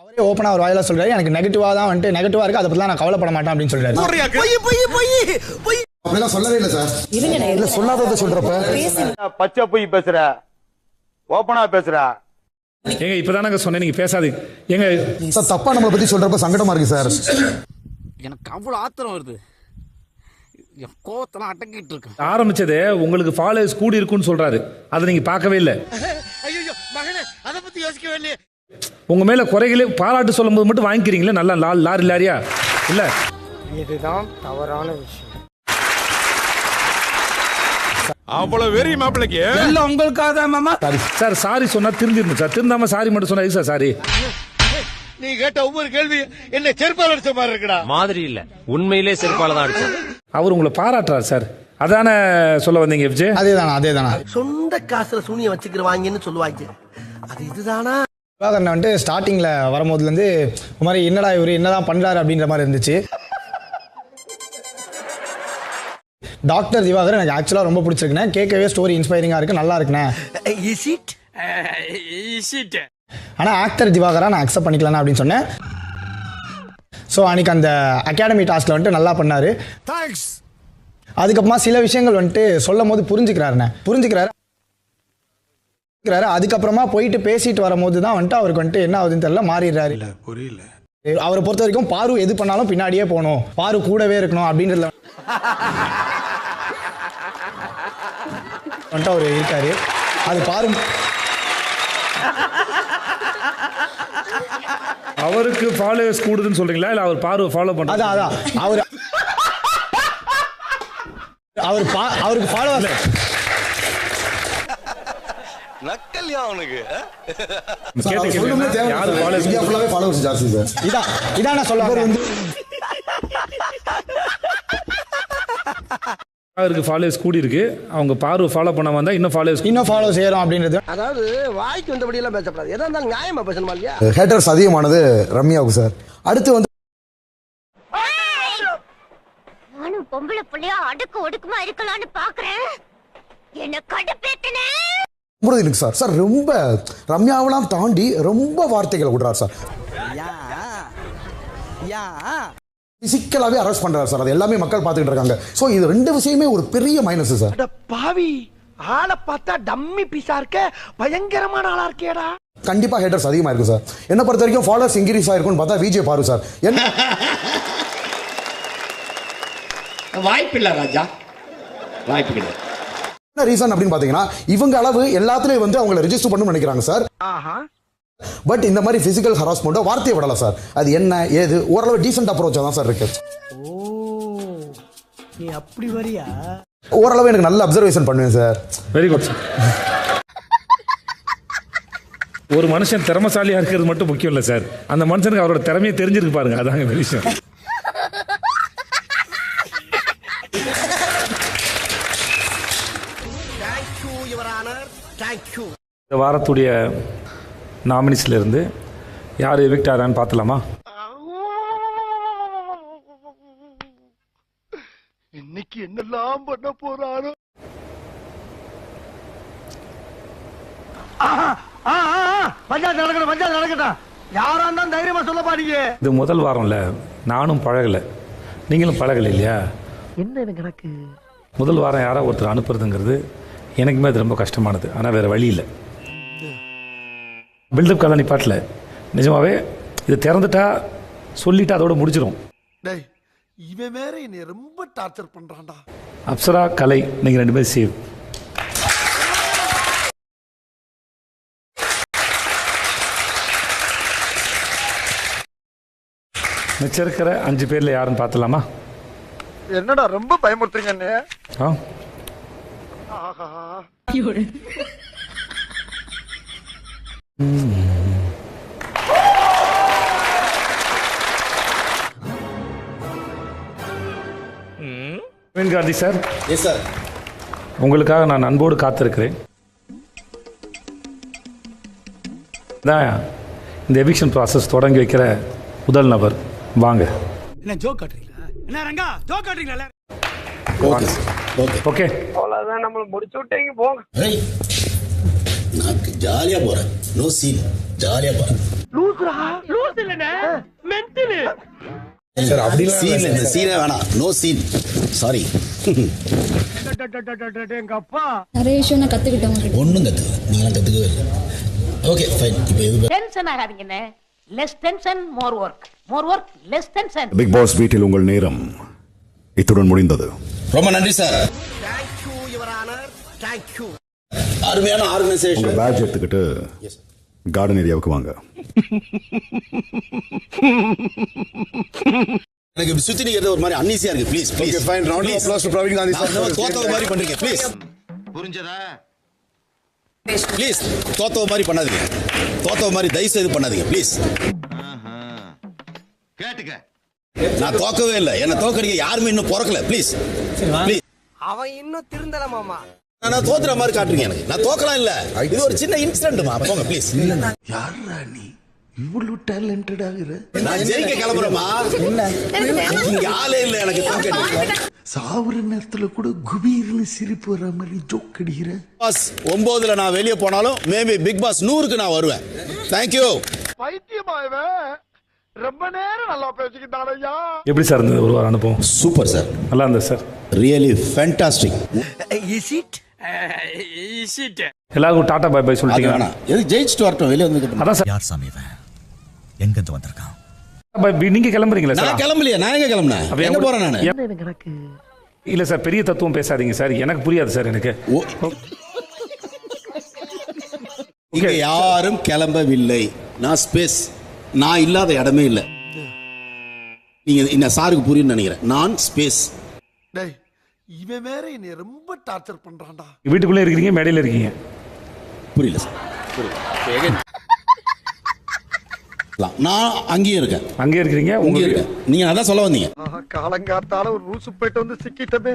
அவரே ஓப்பனா ஒரு வாயில சொல்றாரு, எனக்கு நெகட்டிவா தான் வந்துட்டு நெகட்டிவா இருக்கு, அதை பத்தி நான் கவலைப்பட மாட்டேன் அப்படின்னு சொல்றாரு. அப்படிலாம் சொல்லவே இல்லை சார். இல்ல சொல்லாததை சொல்றப்ப பச்சை பொய் பேசுற, ஓப்பனா பேசுற. ஏங்க இப்பதானங்க சொன்னேன் நீங்க பேசாதீங்க. ஏங்க சார் தப்பா நம்மளை பத்தி சொல்றப்ப சங்கடமா இருக்கு சார். எனக்கு அவ்வளவு ஆத்திரம் வருது, என் கோவத்தெல்லாம் அடக்கிட்டு இருக்கேன். ஆரம்பிச்சதே உங்களுக்கு ஃபாலோவர்ஸ் கூடி இருக்குன்னு சொல்றாரு, அதை நீங்க பார்க்கவே இல்லை. அதை பத்தி யோசிக்கவே இல்லையே. உங்க மேல குறைகளே பாராட்டு சொல்லும் போது மட்டும் வாங்கிக்கிறீங்களே, நல்லா லாரி லாரியா இல்ல. இதுதான் தவறான விஷயம். அவ்வளவு வெறி மாப்பிளைக்கு எல்லாம் உங்களுக்காக தான் மாமா. சார் சாரி சொன்னா திருந்திருந்தோம் சார், திருந்தாம சாரி மட்டும் சொன்னா சார் சாரி. நீ கேட்ட ஒவ்வொரு கேள்வி என்ன செருப்பால் அடிச்ச மாதிரி இருக்குடா. மாதிரி இல்ல, உண்மையிலே செருப்பால தான் அடிச்சேன். அவர் உங்களை பாராட்டுறாரு சார், அதானே சொல்ல வந்தீங்க விஜய்? அதேதானா சொந்த காசுல சூனியம் வச்சுக்கிறவாங்கன்னு சொல்லுவாங்க, அது இதுதானா? திவாகரன் வந்துட்டு ஸ்டார்டிங்ல வரும்போதுல இருந்து இந்த மாதிரி என்னடா இவரு என்னதான் பண்றாரு அப்படின்ற மாதிரி இருந்துச்சு. டாக்டர் திவாகரன் எனக்கு ஆக்சுவலா ரொம்ப பிடிச்சிருக்குண்ணே, கேட்கவே ஸ்டோரி இன்ஸ்பைரிங்கா இருக்கு, நல்லா இருக்குண்ணே. ஆனா ஆக்டர் திவாகரா நான் அக்செப்ட் பண்ணிக்கலாம் அப்படின்னு சொன்னேன். ஸோ அன்னைக்கு அந்த அகாடமி டாஸ்க்ல வந்துட்டு நல்லா பண்ணாரு. அதுக்கப்புறமா சில விஷயங்கள் வந்துட்டு சொல்லும் போது புரிஞ்சுக்கிறாரு. அதுக்கப்புறமா போயிட்டு பேசிட்டு வரும்போது தான் வந்துட்டு அவருக்கு வந்துட்டு என்ன ஆகுதுன்னு தெரியல, மாறிடுறாரு. புரியல. அவரை பொறுத்த வரைக்கும் பாரு எது பண்ணாலும் பின்னாடியே போகணும், பாரு கூடவே இருக்கணும் அப்படின்றதுல வந்துட்டு அவர் இருக்காரு. அது பாரு அவருக்கு ஃபாலோவர்ஸ் கூடுதுன்னு சொல்றீங்களா இல்ல அவர் பார்வை ஃபாலோ பண்றாரு? அதான் அவருக்கு ஃபாலோவர்ஸ் நக்கல்யா அவனுக்கு. ஃபாலோவர்ஸ் ஜாஸ்தி சார். இதான் நான் சொல்ல வரேன். அவருக்கு ஃபாலோவர்ஸ் கூடி இருக்கு, அவங்க பார்வை ஃபாலோ பண்ண வந்தா இன்னும் ஃபாலோ செய்யறோம் அப்படின்றது. அதாவது வாய்க்கு வந்தபடி எல்லாம் பேசப்படாது, எதா இருந்தாலும் நியாயமா பேசணுமா இல்லையா? ஹேட்டர்ஸ் அதிகமானது ரம்யாவுக்கு சார். அடுத்து வந்து நானும் பொம்பளை புள்ளையா அடக்கு ஒடுக்குமா இருக்கலாம்னு பாக்குறேன், என்ன கடுப்பேத்தனே இருக்கு சார். சார் ரொம்ப ரம்யாவெல்லாம் தாண்டி ரொம்ப வார்த்தைகளை விடுறாரு சார். பிசிக்கலாவே அரெஸ்ட் பண்றாரு சார். அது எல்லாமே மக்கள் பார்த்துட்டு இருக்காங்க. சோ இது ரெண்டு விஷயமே ஒரு பெரிய மைனஸ் சார். பாவி ஆளை பார்த்தா டம்மி பீஸா இருக்க, பயங்கரமான ஆளா இருக்கேடா. கண்டிப்பா ஹேட்டர்ஸ் அதிகமா இருக்கு சார். என்ன பொறுத்த வரைக்கும் ஃபாலோவர்ஸ் இன்கிரீஸ் ஆயிருக்கும்னு பார்த்தா விஜய் பாரு சார். என்ன வாய்ப்பு இல்ல ராஜா, வாய்ப்பு கிடையாது. என்ன ரீசன் அப்படின்னு பாத்தீங்கன்னா இவங்க அளவு எல்லாத்துலயும் வந்து அவங்களை ரெஜிஸ்டர் பண்ணணும்னு நினைக்கிறாங்க சார். பட் இந்த மாதிரி பிசிக்கல் ஹராஸ்மெண்ட் வார்த்தையை விடல சார். அது என்ன ஏது ஓரளவு டீசென்ட் அப்ரோச்சா தான் சார் இருக்கு. நீ அப்படி வரியா? ஓரளவு எனக்கு நல்ல அப்சர்வேஷன் பண்ணுவேன் சார். Very good sir. ஒரு மனுஷன் திறமசாலியா இருக்கிறது மட்டும் முக்கியம் இல்லை சார், அந்த மனுஷனுக்கு அவரோட திறமையை தெரிஞ்சிருக்கு பாருங்க, அதாங்க பெரிய விஷயம். இந்த வாரத்துடைய நாமினிஸ்ல இருந்து யார் எவிக்ட் ஆறான்னு பார்த்தலாமா? இன்னைக்கு என்னெல்லாம் பண்ண போறாரோ. பஞ்சாயத்து நடக்கட்டும், யாரா இருந்தாலும் தைரியமா சொல்ல பாருங்க. இது முதல் வாரம்ல, நானும் பழகல, நீங்களும் பழகல இல்லையா? என்ன கணக்கு? முதல் வாரம் யாராவது ஒருத்தர் அனுப்புறதுங்கிறது எனக்குமே அது ரொம்ப கஷ்டமானது. ஆனால் வேறு வழி இல்லை. பில்டப் கதை நிப்பாட்டில் நிஜமாவே இது திறந்துட்டா சொல்லிட்டு அதோட முடிச்சிடும். இவன் வேற என்னை ரொம்ப டார்ச்சர் பண்றான்டா. அப்சரா கலை நீங்கள் ரெண்டு பேரும் சேவ். மிச்சம் இருக்கிற 5 பேரில் யாருன்னு பார்த்துலாமா? என்னடா ரொம்ப பயமுறுத்துறீங்க. காந்தி சார். Yes sir. உங்களுக்காக நான் அன்போடு காத்திருக்கிறேன். இந்த எவிக்ஷன் ப்ராசஸ் தொடங்கி வைக்கிற முதல் நபர் வாங்க. என்ன ஜோக் காட்டுறீங்களா? என்ன ரங்கா ஜோக் காட்டுறீங்களா? ஓகே ஓகே, அவ்வளவுதான், நம்மள முடிச்சு விட்டீங்க போங்க. நான் ஜாலியா போறேன், நோ சீன், ஜாலியா போறேன். லூசுரா லூசு. சார் அப்படி சீன் இந்த சீனே வேணாம், நோ சீன், சாரி. நிறைய விஷயம் நான் கத்துக்கிட்டேன். ஒன்றும் கற்றுக்கல, நீங்களாம் கற்றுக்கவே இல்லை. Okay fine. இப்போ எது டென்ஷன் ஆகாதீங்கண்ணே. Less tension more work, more work less tension. Bigg Boss வீட்டில் உங்கள் நேரம் இத்துடன் முடிந்தது. ரொம்ப நன்றி சார். அருமையான ஆர்கனைசேஷன். உங்க பேட்ஜ் எடுத்துக்கிட்டு கார்டன் ஏரியாவுக்கு வாங்க. எனக்கு இப்படி சுத்தி நிக்கிறது ஒரு மாதிரி அன்னீசியா இருக்கு. Please please fine. Round of applause to Praveen Gandhi sir. தோத்தவ மாதிரி பண்றீங்க. ப்ளீஸ் புரிஞ்சதா? ப்ளீஸ் தோத்தவ மாதிரி பண்ணாதீங்க. தோத்தவ மாதிரி தயவு செய்து பண்ணாதீங்க ப்ளீஸ். கேட்டுக்க. நான் தோக்கவே இல்லை. என்ன தோக்கடிக்க யாருமே இன்னும் பிறக்கல. Please please. அவன் இன்னும் திருந்தல மாமா. நான் தோத்துற மாதிரி காட்டுறீங்க எனக்கு. நான் தோக்கலாம் இல்ல. இது ஒரு சின்ன இன்சிடென்ட்மா. போங்க ப்ளீஸ். யாரா நீ இவ்வளவு டேலண்டட் ஆகுற? நான் ஜெயிக்க கிளம்புறேமா. இங்க ஆளே இல்ல எனக்கு தோக்கடி. சாவுற நேரத்துல கூட குபீர்னு சிரிப்பு வர மாதிரி ஜோக் அடிக்கிற. பாஸ் 9ல நான் வெளியே போனாலும் மேபி பிக் பாஸ் 100க்கு நான் வருவேன். தேங்க்யூ. பைத்தியமா இவன். ரொம்ப நேரம் நல்லா பேசிக்கிட்டான் ஐயா. எப்படி சார் இருந்தது ஒரு வாரம் அனுபவம்? Super sir. நல்லா இருந்தது sir. Really fantastic. Is it எல்லாருக்கும் டாடா பை பை சொல்லிட்டீங்க. வேணாம், எதுக்கு ஜெயிச்சுட்டு வரட்டும் வெளியே வந்து. அதான் சார். யார் சாமி இவன்? எங்க இருந்து வந்திருக்கான்? பை நீங்க கிளம்புறீங்களா நான் சார்? கிளம்பலையே. நான் எங்க கிளம்புனேன்? அப்ப எங்க போறேன் நானு? இல்ல சார், பெரிய தத்துவம் பேசாதீங்க சார், எனக்கு புரியாது சார். எனக்கு இங்க யாரும் கிளம்பவில்லை. நான் ஸ்பேஸ். நான் இல்லாத இடமே இல்லை. நீங்க இந்த சாருக்கு புரியும் நினைக்கிறேன். நான் ஸ்பேஸ். டேய் இவன் வேற என்னை ரொம்ப டார்ச்சர் பண்றான்டா. வீட்டுக்குள்ளே இருக்கிறீங்க, மேடையில் இருக்கீங்க. புரியல சார். நான் அங்கேயே இருக்கேன். அங்கே இருக்கிறீங்க, அங்கேயே உங்களுக்கு இருக்கேன். நீங்க அதான் சொல்ல வந்தீங்க. காலங்காத்தால ஒரு ரூசு போயிட்டு வந்து சிக்கிட்டமே.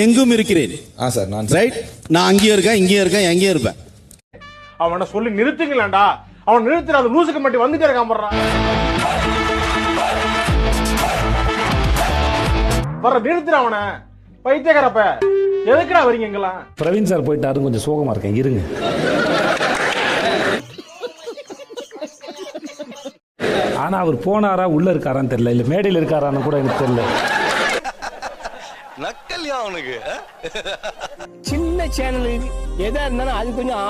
எங்கும் இருக்கிறேன். சார் நான் ரைட். நான் அங்கேயே இருக்கேன், இங்கேயே இருக்கேன், எங்கேயே இருப்பேன். அவனை சொல்லி நிறுத்துங்களேன்டா. அவன் நிறுத்துற அந்த லூசுக்கு மட்டும் வந்துட்டே இருக்கான் போடுறான். வர நிறுத்துற அவனை. பைத்தியக்காரப்ப எதுக்குடா வரீங்க எங்கெல்லாம்? பிரவீன் சார் போயிட்டாரு, கொஞ்சம் சோகமா இருக்கேன், இருங்க. ஆனா அவர் போனாரா, உள்ள இருக்காரான்னு தெரியல, இல்ல மேடையில் இருக்காரான்னு கூட எனக்கு தெரியல. சின்ன சேனல் எதா இருந்தாலும் அது கொஞ்சம்